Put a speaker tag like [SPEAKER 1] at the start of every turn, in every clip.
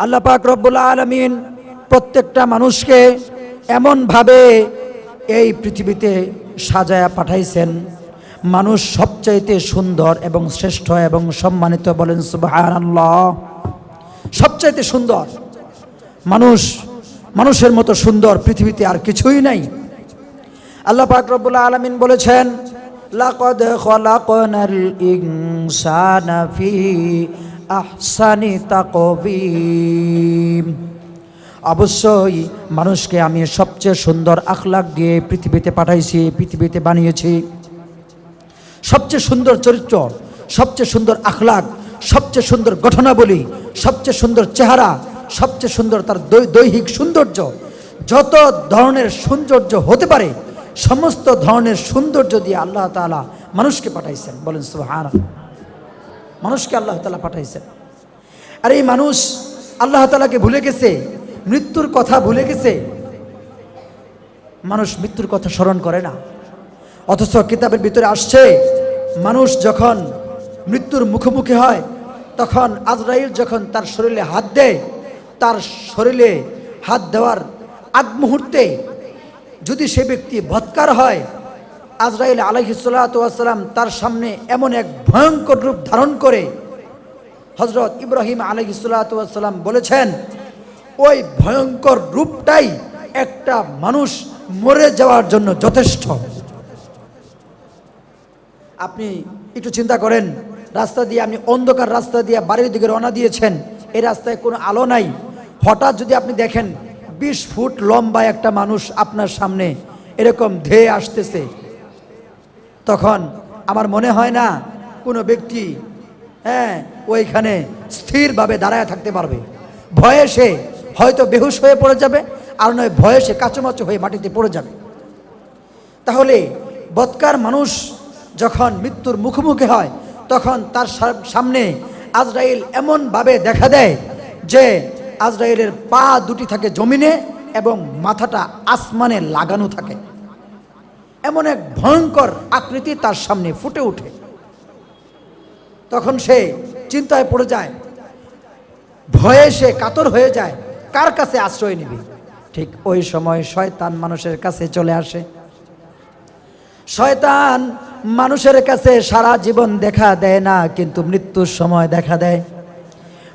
[SPEAKER 1] আল্লাহ পাক রব্বুল আলামিন প্রত্যেকটা মানুষকে এমনভাবে এই পৃথিবীতে সাজায়া পাঠাইছেন, মানুষ সবচাইতে সুন্দর এবং শ্রেষ্ঠ এবং সম্মানিত। বলেন সুবহানাল্লাহ। সবচাইতে সুন্দর মানুষ, মানুষের মতো সুন্দর পৃথিবীতে আর কিছুই নাই। আল্লাহ পাক রব্বুল আলামিন বলেছেন, লাকাদ খলাকনাল ইনসানা ফি আহসানি তাকবীম। অবশ্যই মানুষকে আমি সবচেয়ে সুন্দর আখলাক দিয়ে পৃথিবীতে পাঠাইছি, পৃথিবীতে বানিয়েছি। সবচেয়ে সুন্দর চরিত্র, সবচেয়ে সুন্দর আখলাক, সবচেয়ে সুন্দর গঠনাবলী, সবচেয়ে সুন্দর চেহারা, সবচেয়ে সুন্দর তার দৈহিক সৌন্দর্য, যত ধরনের সৌন্দর্য হতে পারে সমস্ত ধরনের সৌন্দর্য দিয়ে আল্লাহ তাআলা মানুষকে পাঠাইছেন। বলেন সুবহানাল্লাহ। মানুষকে আল্লাহ তাআলা পাঠাইছেন। আর এই মানুষ আল্লাহ তাআলাকে ভুলে গেছে, মৃত্যুর কথা ভুলে গেছে। মানুষ মৃত্যুর কথা স্মরণ করে না, অথচ কিতাবের ভিতরে আসছে মানুষ যখন মৃত্যুর মুখোমুখি হয় তখন আজরাইল যখন তার শরীরে হাত দেয়, তার শরীরে হাত দেওয়ার আগ মুহূর্তে যদি সে ব্যক্তি বৎকার হয়, আজরাইল আলাইহিস সালাতু ওয়াস সালাম তার সামনে এমন এক ভয়ঙ্কর রূপ ধারণ করে, হযরত ইব্রাহিম আলাইহিস সালাতু ওয়াস সালাম বলেছেন ওই ভয়ঙ্কর রূপটাই একটা মানুষ মরে যাওয়ার জন্য যথেষ্ট। আপনি একটু চিন্তা করেন, রাস্তা দিয়ে আপনি অন্ধকার রাস্তা দিয়ে বাড়ির দিকে রওনা দিয়েছেন, এই রাস্তায় কোনো আলো নাই, হঠাৎ যদি আপনি দেখেন 20 ফুট লম্বা একটা মানুষ আপনার সামনে এরকম ধেয়ে আসতেছে, তখন আমার মনে হয় না কোনো ব্যক্তি ওইখানে স্থিরভাবে দাঁড়ায় থাকতে পারবে। ভয়ে সে হয়তো বেহুশ হয়ে পড়ে যাবে, আর নয় ভয়ে সে কাচুমাচু হয়ে মাটিতে পড়ে যাবে। তাহলে বৎকার মানুষ যখন মৃত্যুর মুখোমুখি হয় তখন তার সামনে আজরাইল এমনভাবে দেখা দেয় যে আজরাইলের পা দুটি থাকে জমিনে এবং মাথাটা আসমানে লাগানো থাকে। এমন এক ভয়ঙ্কর আকৃতি তার সামনে ফুটে ওঠে। তখন সে চিন্তায় পড়ে যায়, ভয়ে সে কাতর হয়ে যায়, কার কাছে আশ্রয় নেবে। ঠিক ওই সময় শয়তান মানুষের কাছে চলে আসে। শয়তান মানুষের কাছে সারা জীবন দেখা দেয় না, কিন্তু মৃত্যুর সময় দেখা দেয়।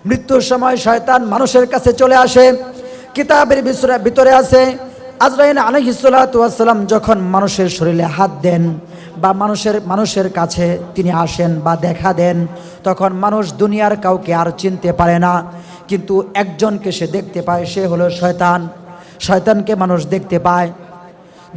[SPEAKER 1] মৃত্যুর সময় শয়তান মানুষের কাছে চলে আসে। কিতাবের ভিতরে আছে আজরাইল আলাইহিস সালাতু ওয়াস সালাম যখন মানুষের শরীরে হাত দেন বা মানুষের কাছে তিনি আসেন বা দেখা দেন, তখন মানুষ দুনিয়ার কাউকে আর চিনতে পারে না, কিন্তু একজনকে সে দেখতে পায়, সে হলো শয়তান। শয়তানকে মানুষ দেখতে পায়,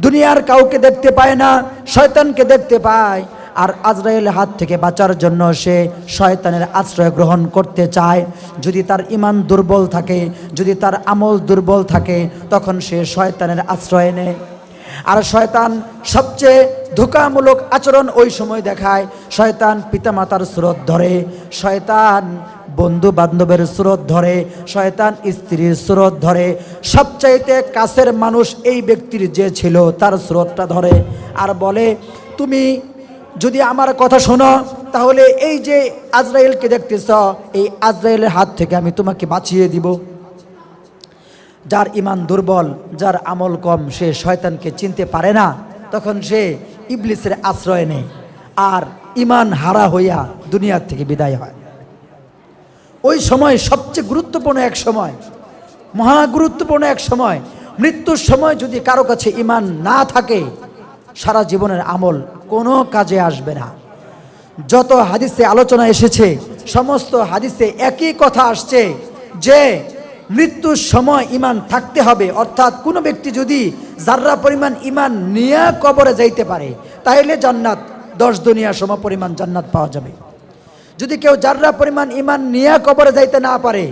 [SPEAKER 1] দুনিয়ার কাউকে দেখতে পায় না, শয়তানকে দেখতে পায়। আর আজরাইলের হাত থেকে বাঁচার জন্য সে শয়তানের আশ্রয় গ্রহণ করতে চায়। যদি তার ঈমান দুর্বল থাকে, যদি তার আমল দুর্বল থাকে, তখন সে শয়তানের আশ্রয় নেয়। আর শয়তান সবচেয়ে ধোঁকামূলক আচরণ ওই সময় দেখায়। শয়তান পিতামাতার স্রোত ধরে, শয়তান বন্ধু বান্ধবের স্রোত ধরে, শয়তান স্ত্রীর স্রোত ধরে, সবচাইতে কাছের মানুষ এই ব্যক্তির যে ছিল তার স্রোতটা ধরে আর বলে, তুমি যদি আমার কথা শোনো তাহলে এই যে আজরাইলকে দেখতেছ, এই আজরাইলের হাত থেকে আমি তোমাকে বাঁচিয়ে দিব। যার ঈমান দুর্বল, যার আমল কম, সে শয়তানকে চিনতে পারে না, তখন সে ইবলিসের আশ্রয় নেয় আর ঈমান হারা হইয়া দুনিয়ার থেকে বিদায় হয়। ওই সময় সবচেয়ে গুরুত্বপূর্ণ এক সময়, মহা গুরুত্বপূর্ণ এক সময়। মৃত্যুর সময় যদি কারো কাছে ঈমান না থাকে, সারা জীবনের আমল কোনো কাজে আসবে না। যত হাদিসে আলোচনা এসেছে, সমস্ত হাদিসে একই কথা আসছে যে মৃত্যুর সময় ঈমান থাকতে হবে। অর্থাৎ কোনো ব্যক্তি যদি যাররা পরিমাণ ঈমান নিয়ে কবরে যাইতে পারে, তাহলে জান্নাত 10 দুনিয়া সম পরিমাণ জান্নাত পাওয়া যাবে। যদি কেউ যাররা পরিমাণ ঈমান নিয়ে কবরে যাইতে না পারে,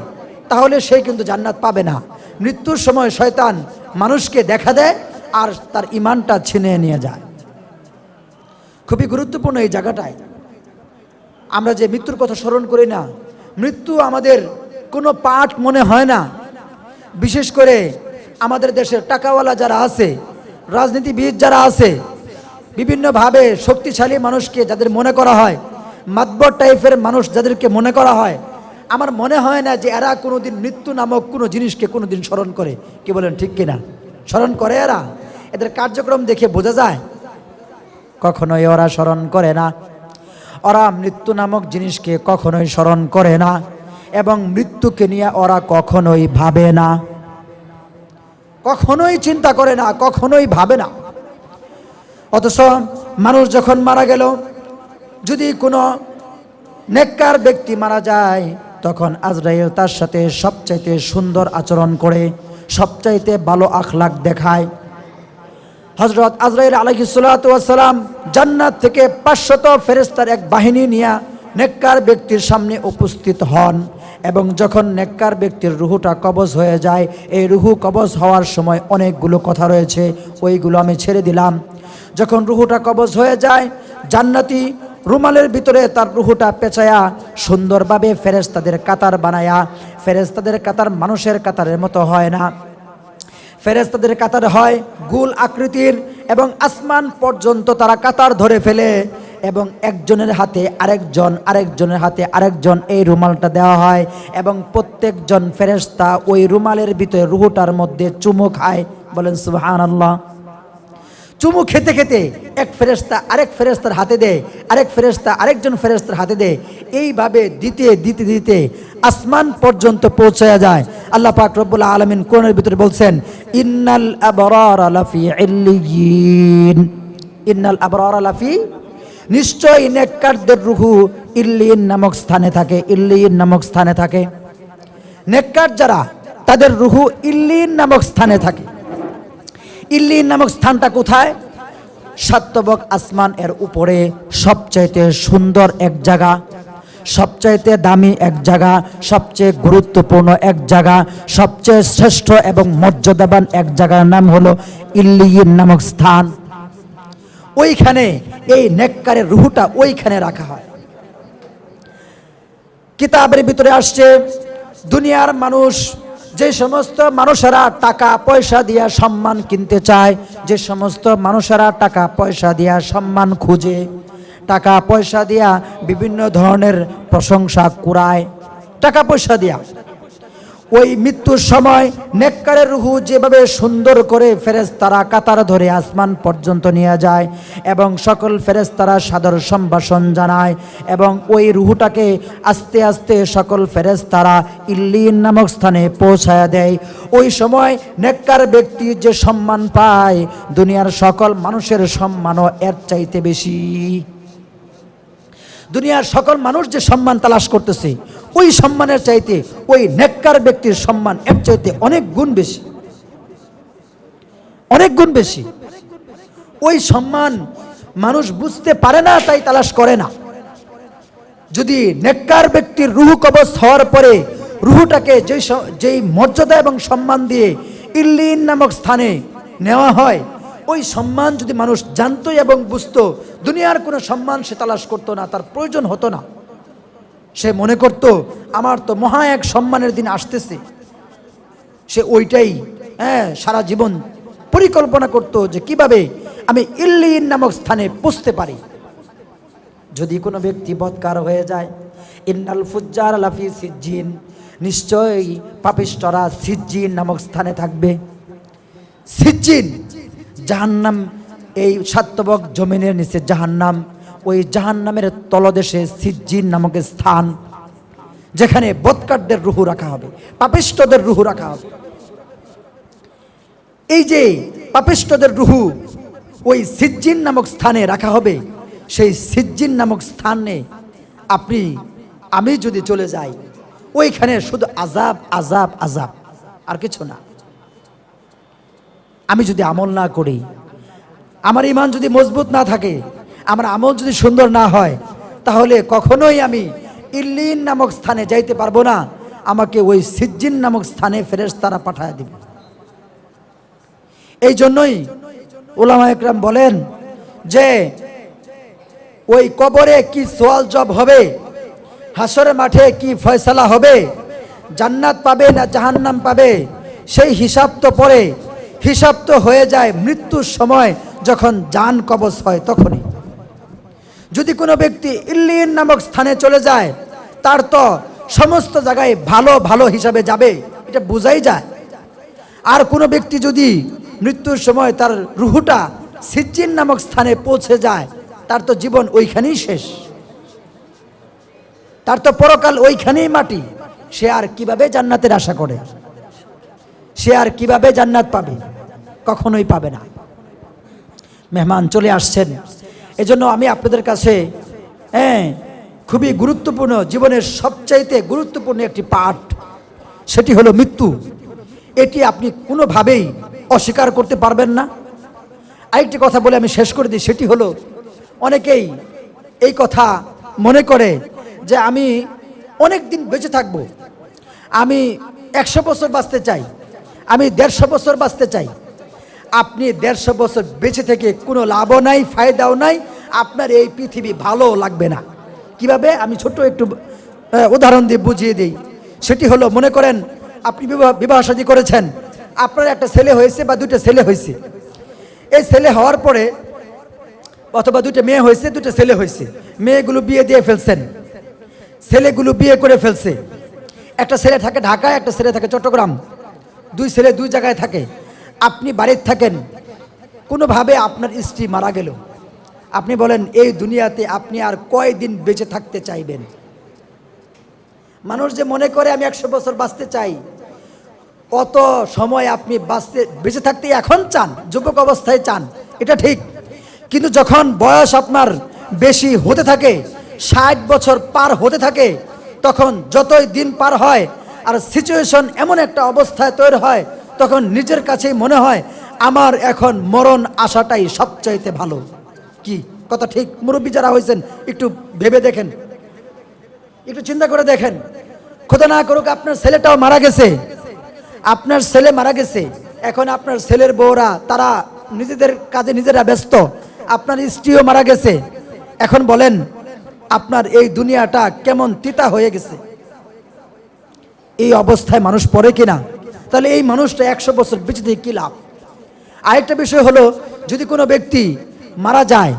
[SPEAKER 1] তাহলে সে কিন্তু জান্নাত পাবে না। মৃত্যুর সময় শয়তান মানুষকে দেখা দেয় আর তার ঈমানটা ছিনিয়ে নিয়ে যায়। খুবই গুরুত্বপূর্ণ এই জায়গাটায়। আমরা যে মৃত্যুর কথা স্মরণ করি না, মৃত্যু আমাদের কোনো পাঠ মনে হয় না। বিশেষ করে আমাদের দেশের টাকাওয়ালা যারা আছে, রাজনীতিবিদ যারা আছে, বিভিন্নভাবে শক্তিশালী মানুষকে যাদের মনে করা হয়, মাতবর টাইপের মানুষ যাদেরকে মনে করা হয়, আমার মনে হয় না যে এরা কোনোদিন মৃত্যু নামক কোনো জিনিসকে কোনোদিন স্মরণ করে। কি বলেন, ঠিক কিনা? স্মরণ করে এরা? এদের কার্যক্রম দেখে বোঝা যায় কখনোই ওরা স্মরণ করে না। ওরা মৃত্যু নামক জিনিসকে কখনোই স্মরণ করে না এবং মৃত্যুকে নিয়ে ওরা কখনোই ভাবে না, কখনোই চিন্তা করে না, কখনোই ভাবে না। অথচ মানুষ যখন মারা গেল, যদি কোনো নেককার ব্যক্তি মারা যায়, তখন আজরাইল তার সাথে সবচাইতে সুন্দর আচরণ করে, সবচাইতে ভালো আখলাক দেখায়। হযরত আজরাইল আলাইহিস সালাতু ওয়াস সালাম জান্নাত থেকে 500 ফেরেশতার এক বাহিনী নিয়ে নেককার ব্যক্তির সামনে উপস্থিত হন এবং যখন নেককার ব্যক্তির রুহুটা কবজ হয়ে যায়, এই রুহু কবজ হওয়ার সময় অনেকগুলো কথা রয়েছে, ওইগুলো আমি ছেড়ে দিলাম। যখন রুহুটা কবজ হয়ে যায়, জান্নাতি রুমালের ভিতরে তার রুহুটা পেঁচায়া সুন্দরভাবে ফেরেশতাদের কাতার বানায়া, ফেরেশতাদের কাতার মানুষের কাতারের মতো হয় না, ফেরেশতাদের কাতার হয় গোল আকৃতির এবং আসমান পর্যন্ত তারা কাতার ধরে ফেলে এবং একজনের হাতে আরেকজন, আরেকজনের হাতে আরেকজন এই রুমালটা দেওয়া হয় এবং প্রত্যেকজন ফেরেশতা ওই রুমালের ভিতরে রুহুটার মধ্যে চুমু খায়। বলেন সুবহানাল্লাহ। চুমু খেতে খেতে এক ফেরেশতা আরেক ফেরেশতার হাতে দেয়, আরেক ফেরেশতা আরেকজন ফেরেশতার হাতে দেয়, এইভাবে দিতে দিতে দিতে আসমান পর্যন্ত পৌঁছায়া যায়। আল্লাহ পাক রব্বুল আলামিন কোরআনের ভিতরে বলছেন, ইন্নাল আবরারা লাফি ইল্লিয়িন, ইন্নাল আবরারা লাফি, নিশ্চয়ই নেককারদের রূহু ইল্লিয়িন নামক স্থানে থাকে, ইল্লিয়িন নামক স্থানে থাকে। নেককার যারা, তাদের রূহু ইল্লিয়িন নামক স্থানে থাকে। ইল্লিয়িন নামক স্থানটা কোথায়? সাতবক আসমান এর উপরে সবচাইতে সুন্দর এক জায়গা, সবচাইতে দামি এক জায়গা, সবচেয়ে গুরুত্বপূর্ণ এক জায়গা, সবচেয়ে শ্রেষ্ঠ এবং মর্যাদাবান এক জায়গার নাম হলো ইল্লিয়িন নামক স্থান। ওইখানে এই নেককারের রূহটা ওইখানে রাখা হয়। কিতাবের ভিতরে আসছে, দুনিয়ার মানুষ, যে সমস্ত মানুষেরা টাকা পয়সা দিয়া সম্মান কিনতে চায়, যে সমস্ত মানুষেরা টাকা পয়সা দিয়া সম্মান খুঁজে, টাকা পয়সা দিয়া বিভিন্ন ধরনের প্রশংসা কুড়ায়, টাকা পয়সা দিয়া, ওই মৃত্যুর সময় নেককারের রূহু যেভাবে সুন্দর করে ফেরেশতারা কাতার ধরে আসমান পর্যন্ত নিয়ে যায় এবং সকল ফেরেশতারা সাদর সম্ভাষণ জানায় এবং ওই রূহুটাকে আস্তে আস্তে সকল ফেরেশতারা ইল্লিয়িন নামক স্থানে পৌঁছায়া দেয়। ওই সময় নেককার ব্যক্তি যে সম্মান পায়, দুনিয়ার সকল মানুষের সম্মানও এর চাইতে বেশি। দুনিয়ার সকল মানুষ যে সম্মান তালাশ করতেছে, ওই সম্মানের চাইতে ওই নেককার ব্যক্তির সম্মান এর চাইতে অনেক গুণ বেশি, অনেক গুণ বেশি। ওই সম্মান মানুষ বুঝতে পারে না, তাই তালাশ করে না। যদি নেককার ব্যক্তির রূহ কবজ হওয়ার পরে রূহটাকে যেই মর্যাদা এবং সম্মান দিয়ে ইল্লিয়িন নামক স্থানে নেওয়া হয়, ওই সম্মান যদি মানুষ জানতো এবং বুঝতো, দুনিয়ার কোনো সম্মান সে তালাশ করতো না, তার প্রয়োজন হতো না। সে মনে করত আমার তো মহা এক সম্মানের দিন আসতেছে, সে ওইটাই সারা জীবন পরিকল্পনা করত যে কিভাবে আমি ইল্লিয়িন নামক স্থানে পৌঁছতে পারি। যদি কোনো ব্যক্তি বদকার হয়ে যায়, ইন্নাল ফুজ্জার লাফি সিজ্জিন, নিশ্চয়ই পাপিষ্ঠরা সিজ্জিন নামক স্থানে থাকবে। সিজ্জিন জাহান্নাম, এই সাতবক জমিনের নিচে জাহান্নাম, ওই জাহান্নামের তলদেশে সিজ্জিন নামক স্থান, যেখানে বদকারদের রূহ রাখা হবে, পাপিষ্ঠদের রূহ রাখা হবে। এই যে পাপিষ্ঠদের রূহ ওই সিজ্জিন নামক স্থানে রাখা হবে, সেই সিজ্জিন নামক স্থানে আমি যদি চলে যাই, ওইখানে শুধু আযাব আযাব আযাব, আর কিছু না। আমি যদি আমল না করি, আমার ঈমান যদি মজবুত না থাকে, আমার আমল যদি সুন্দর না হয়, তাহলে কখনোই আমি ইল্লিয়িন নামক স্থানে যাইতে পারবো না। আমাকে ওই সিজ্জিন নামক স্থানে ফেরেশতারা পাঠায় দিবে। এই জন্যই উলামা একরাম বলেন যে ওই কবরে কি সওয়াল জব হবে, হাসরের মাঠে কি ফয়সালা হবে, জান্নাত পাবে না জাহান্নাম পাবে, সেই হিসাব তো পরে, হিসাব তো হয়ে যায় মৃত্যুর সময় যখন জান কবজ হয় তখনই। যদি কোনো ব্যক্তি ইল্লিয়িন নামক স্থানে চলে যায়, তার তো সমস্ত জায়গায় ভালো ভালো হিসাবে যাবে, এটা বোঝাই যায়। আর কোনো ব্যক্তি যদি মৃত্যুর সময় তার রুহুটা সিজ্জিন নামক স্থানে পৌঁছে যায়, তার তো জীবন ওইখানেই শেষ, তার তো পরকাল ওইখানেই মাটি। সে আর কিভাবে জান্নাতের আশা করে? সে আর কিভাবে জান্নাত পাবে? কখনোই পাবে না। মেহমান চলে আসছেন, এজন্য আমি আপনাদের কাছে খুবই গুরুত্বপূর্ণ, জীবনের সবচাইতে গুরুত্বপূর্ণ একটি পাঠ, সেটি হলো মৃত্যু। এটি আপনি কোনোভাবেই অস্বীকার করতে পারবেন না। আরেকটি কথা বলে আমি শেষ করে দিই, সেটি হলো অনেকেই এই কথা মনে করে যে আমি অনেক দিন বেঁচে থাকব, আমি 100 বছর বাঁচতে চাই, আমি 150 বছর বাঁচতে চাই। আপনি 150 বছর বেঁচে থেকে কোনো লাভও নাই, ফায়দাও নাই, আপনার এই পৃথিবী ভালো লাগবে না। কিভাবে? আমি ছোট্ট একটু উদাহরণ দিয়ে বুঝিয়ে দিই। সেটি হলো, মনে করেন আপনি বিবাহ শাদী করেছেন, আপনার একটা ছেলে হয়েছে বা দুইটা ছেলে হয়েছে। এই ছেলে হওয়ার পরে, অথবা দুইটা মেয়ে হয়েছে, দুইটা ছেলে হয়েছে, মেয়েগুলো বিয়ে দিয়ে ফেলছেন, ছেলেগুলো বিয়ে করে ফেলছে। একটা ছেলে থাকে ঢাকায়, একটা ছেলে থাকে চট্টগ্রাম, দুই ছেলে দুই জায়গায় থাকে। আপনি বাড়িতে থাকেন, কোনোভাবে আপনার স্ত্রী মারা গেল, আপনি বলেন এই দুনিয়াতে আপনি আর কয়দিন বেঁচে থাকতে চাইবেন? মানুষ যে মনে করে আমি 100 বছর বাঁচতে চাই, অত সময় আপনি বেঁচে থাকতে এখন চান, যুবক অবস্থায় চান, এটা ঠিক। কিন্তু যখন বয়স আপনার বেশি হতে থাকে, 60 বছর পার হতে থাকে, তখন যতই দিন পার হয় আর সিচুয়েশন এমন একটা অবস্থায় তৈরি হয়, তখন নিজের কাছেই মনে হয় আমার এখন মরণ আসাটাই সবচাইতে ভালো। কি কথা ঠিক? মুরব্বী যারা হয়েছেন একটু ভেবে দেখেন, একটু চিন্তা করে দেখেন। খোদা না করুক আপনার ছেলেটাও মারা গেছে, আপনার ছেলে মারা গেছে, এখন আপনার ছেলের বউরা তারা নিজেদের কাজে নিজেরা ব্যস্ত, আপনার স্ত্রীও মারা গেছে। এখন বলেন আপনার এই দুনিয়াটা কেমন তিতা হয়ে গেছে। এই অবস্থায় মানুষ পড়ে কিনা? তাহলে এই মানুষটা 100 বছর বেঁচে থেকে কি লাভ? আরেকটা বিষয় হলো, যদি কোনো ব্যক্তি মারা যায়,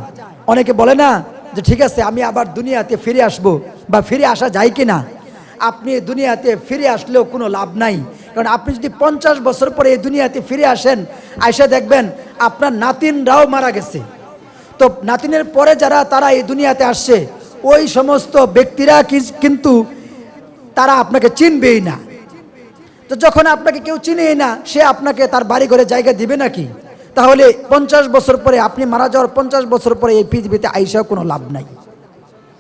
[SPEAKER 1] অনেকে বলে না যে ঠিক আছে আমি আবার দুনিয়াতে ফিরে আসব, বা ফিরে আসা যায় কিনা? আপনি দুনিয়াতে ফিরে আসলেও কোনো লাভ নাই, কারণ আপনি যদি 50 বছর পরে এই দুনিয়াতে ফিরে আসেন, আইসা দেখবেন আপনার নাতিনরাও মারা গেছে। তো নাতিনের পরে যারা তারা এই দুনিয়াতে আসছে, ওই সমস্ত ব্যক্তিরা কিন্তু তারা আপনাকে চিনবেই না। তো যখন আপনাকে কেউ চিনেই না, সে আপনাকে তার বাড়ি ঘরে জায়গা দিবে নাকি? তাহলে 50 বছর পরে, আপনি মারা যাওয়ার 50 বছর পরে এই পৃথিবীতে আইসাও কোনো লাভ নাই।